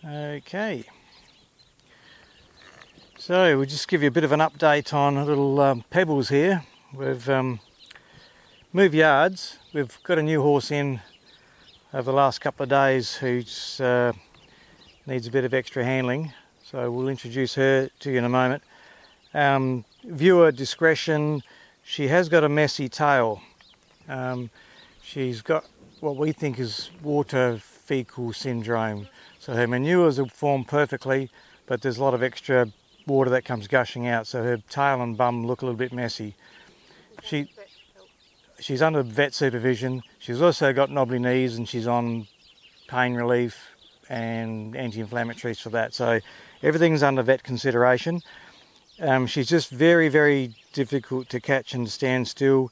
Okay, so we'll just give you a bit of an update on little Pebbles here. We've moved yards. We've got a new horse in over the last couple of days who needs a bit of extra handling, so we'll introduce her to you in a moment. Viewer discretion, she has got a messy tail. She's got what we think is water fecal syndrome. So her manures are formed perfectly, but there's a lot of extra water that comes gushing out, so her tail and bum look a little bit messy. She's under vet supervision. She's also got knobbly knees and she's on pain relief and anti-inflammatories for that. So everything's under vet consideration. She's just very, very difficult to catch and stand still.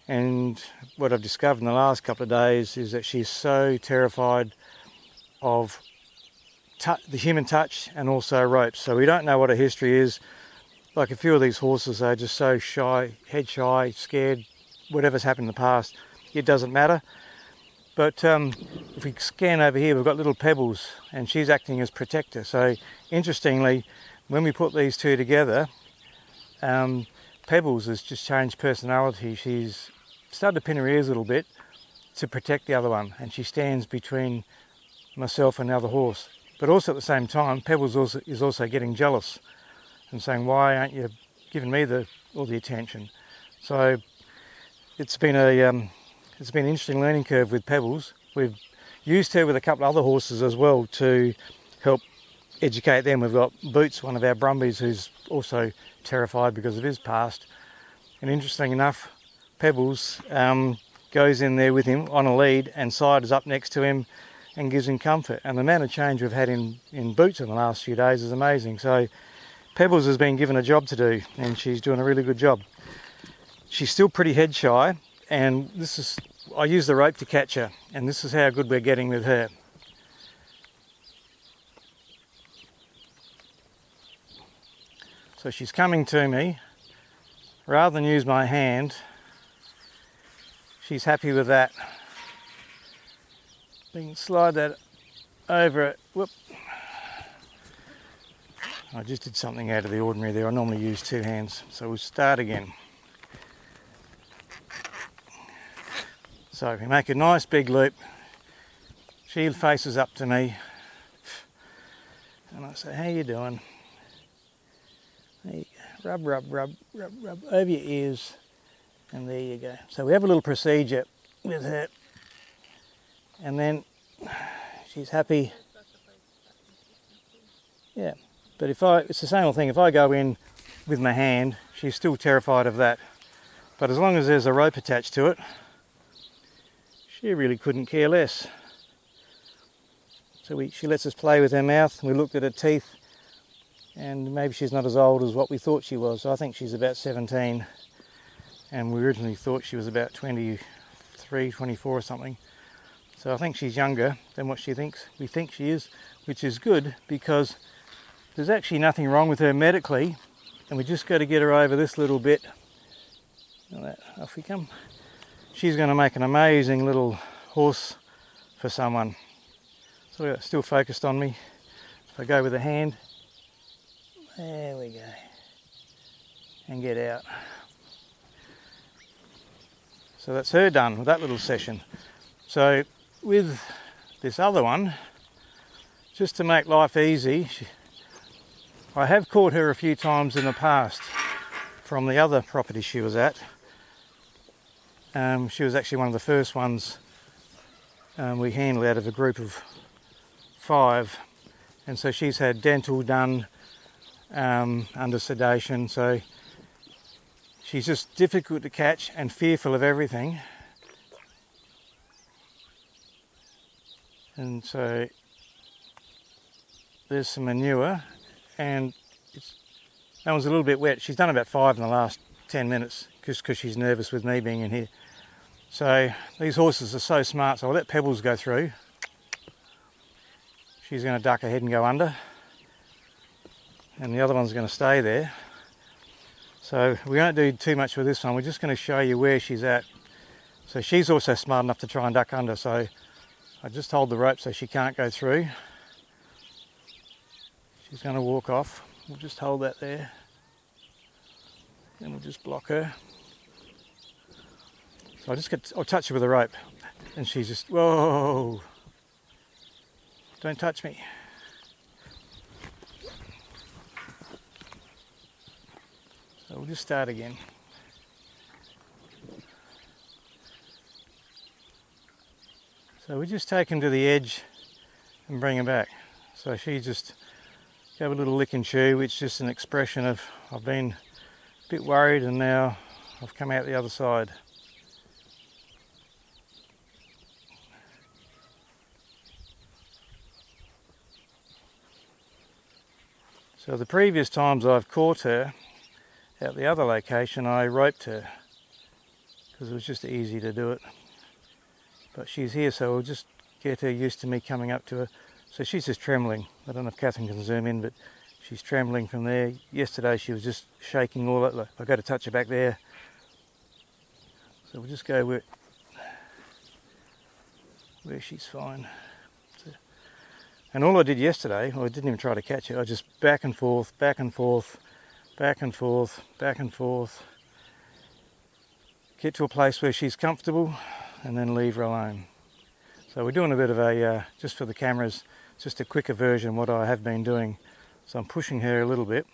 And what I've discovered in the last couple of days is that she's so terrified of the human touch and also ropes. So we don't know what her history is. Like a few of these horses are just so shy, head shy, scared, whatever's happened in the past, it doesn't matter. But if we scan over here, we've got little Pebbles and she's acting as protector. So interestingly, when we put these two together, Pebbles has just changed personality. She's started to pin her ears a little bit to protect the other one, and she stands between myself and the other horse. But also at the same time, Pebbles is also getting jealous and saying, why aren't you giving me all the attention? So it's been an interesting learning curve with Pebbles. We've used her with a couple of other horses as well to help educate them. We've got Boots, one of our Brumbies, who's also terrified because of his past. And interesting enough, Pebbles goes in there with him on a lead and sidles up next to him and gives him comfort. And the amount of change we've had in Boots in the last few days is amazing. So Pebbles has been given a job to do and she's doing a really good job. She's still pretty head shy, and I use the rope to catch her, and this is how good we're getting with her. So she's coming to me. Rather than use my hand, she's happy with that. We can slide that over it. Whoop. I just did something out of the ordinary there. I normally use two hands, so we'll start again. So we make a nice big loop. She faces up to me and I say, how you doing? There you go. Rub, rub, rub, rub, rub over your ears, and there you go. So we have a little procedure with her, and then she's happy. Yeah, but it's the same old thing. If I go in with my hand, she's still terrified of that. But as long as there's a rope attached to it, she really couldn't care less. So she lets us play with her mouth. We looked at her teeth, and maybe she's not as old as what we thought she was. I think she's about 17, and we originally thought she was about 23, 24 or something. So I think she's younger than what we think she is, which is good because there's actually nothing wrong with her medically, and we just got to get her over this little bit. Off we come. She's going to make an amazing little horse for someone. So it's still focused on me. If I go with a hand, there we go, and get out. So that's her done with that little session. So with this other one, just to make life easy, I have caught her a few times in the past from the other property she was at. She was actually one of the first ones we handled out of a group of 5, and so she's had dental done under sedation, so she's just difficult to catch and fearful of everything. And so there's some manure, and that one's a little bit wet. She's done about 5 in the last 10 minutes just because she's nervous with me being in here. So these horses are so smart, so I'll let Pebbles go through. She's going to duck her head and go under, and the other one's going to stay there. So we won't do too much with this one. We're just going to show you where she's at. So she's also smart enough to try and duck under, so I just hold the rope so she can't go through. She's going to walk off. We'll just hold that there. Then we'll just block her. So I'll touch her with a rope. And she's just, whoa, don't touch me. So we'll just start again. So we just take him to the edge and bring him back. So she just gave a little lick and chew, which is just an expression of I've been a bit worried and now I've come out the other side. So the previous times I've caught her at the other location, I roped her because it was just easy to do it. But she's here, so we'll just get her used to me coming up to her. So she's just trembling. I don't know if Catherine can zoom in, but she's trembling from there. Yesterday she was just shaking all that. I've got to touch her back there. So we'll just go where she's fine. And all I did yesterday, I didn't even try to catch her. I just back and forth, back and forth, back and forth, back and forth. Get to a place where she's comfortable and then leave her alone. So we're doing a bit of a, just for the cameras, just a quicker version of what I have been doing. So I'm pushing her a little bit.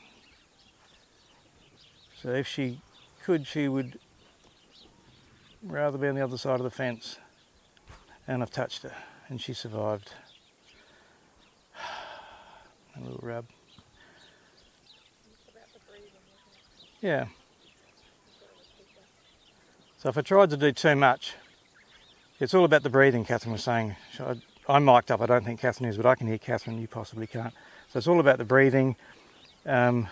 So if she could, she would rather be on the other side of the fence. And I've touched her and she survived. A little rub. Yeah. So if I tried to do too much, it's all about the breathing, Catherine was saying. I'm mic'd up, I don't think Catherine is, but I can hear Catherine, you possibly can't. So it's all about the breathing and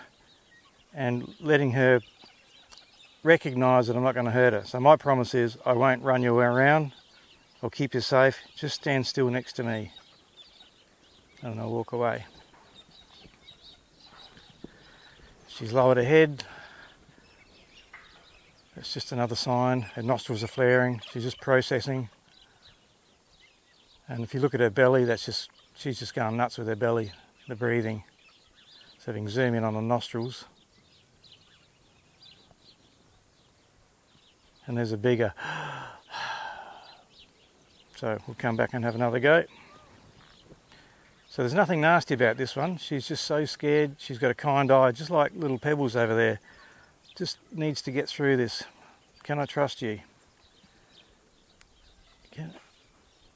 letting her recognise that I'm not going to hurt her. So my promise is I won't run you around, I'll keep you safe, just stand still next to me and I'll walk away. She's lowered her head. That's just another sign. Her nostrils are flaring. She's just processing. And if you look at her belly, she's just going nuts with her belly, the breathing. So if you can zoom in on the nostrils. And there's a bigger. So we'll come back and have another go. So there's nothing nasty about this one. She's just so scared. She's got a kind eye, just like little Pebbles over there. Just needs to get through this. Can I trust you?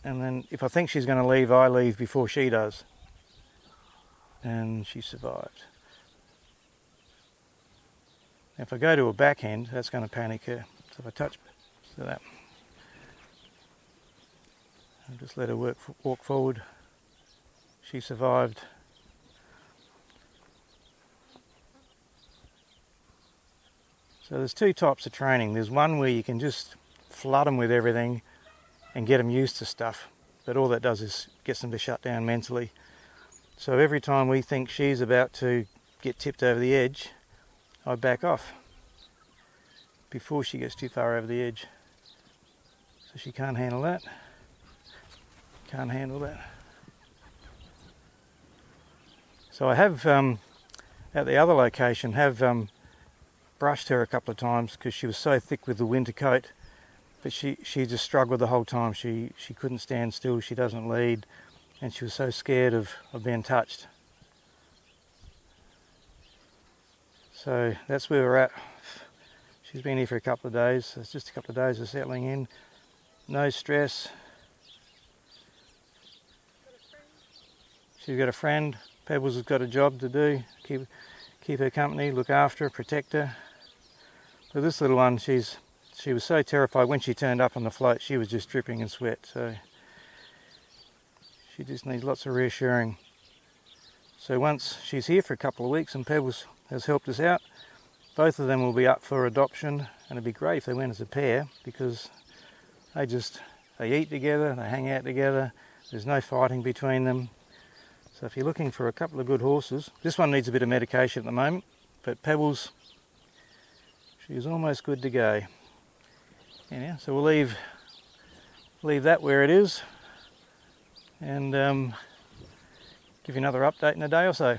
And then if I think she's going to leave, I leave before she does. And she survived. If I go to a backhand, that's going to panic her. So if I touch that, I'll just let her walk forward. She survived. So there's two types of training. There's one where you can just flood them with everything and get them used to stuff. But all that does is gets them to shut down mentally. So every time we think she's about to get tipped over the edge, I back off before she gets too far over the edge. So she can't handle that. Can't handle that. So I have, at the other location, brushed her a couple of times because she was so thick with the winter coat, but she just struggled the whole time. She couldn't stand still, she doesn't lead, and she was so scared of being touched. So that's where we're at. She's been here for a couple of days, so it's just a couple of days of settling in. No stress. She's got a friend. Pebbles has got a job to do, keep her company, look after her, protect her. But this little one, she was so terrified when she turned up on the float, she was just dripping in sweat. So she just needs lots of reassuring. So once she's here for a couple of weeks and Pebbles has helped us out, both of them will be up for adoption, and it'd be great if they went as a pair because they eat together, they hang out together, there's no fighting between them. So if you're looking for a couple of good horses, this one needs a bit of medication at the moment, but Pebbles, she's almost good to go. Yeah, so we'll leave that where it is and give you another update in a day or so.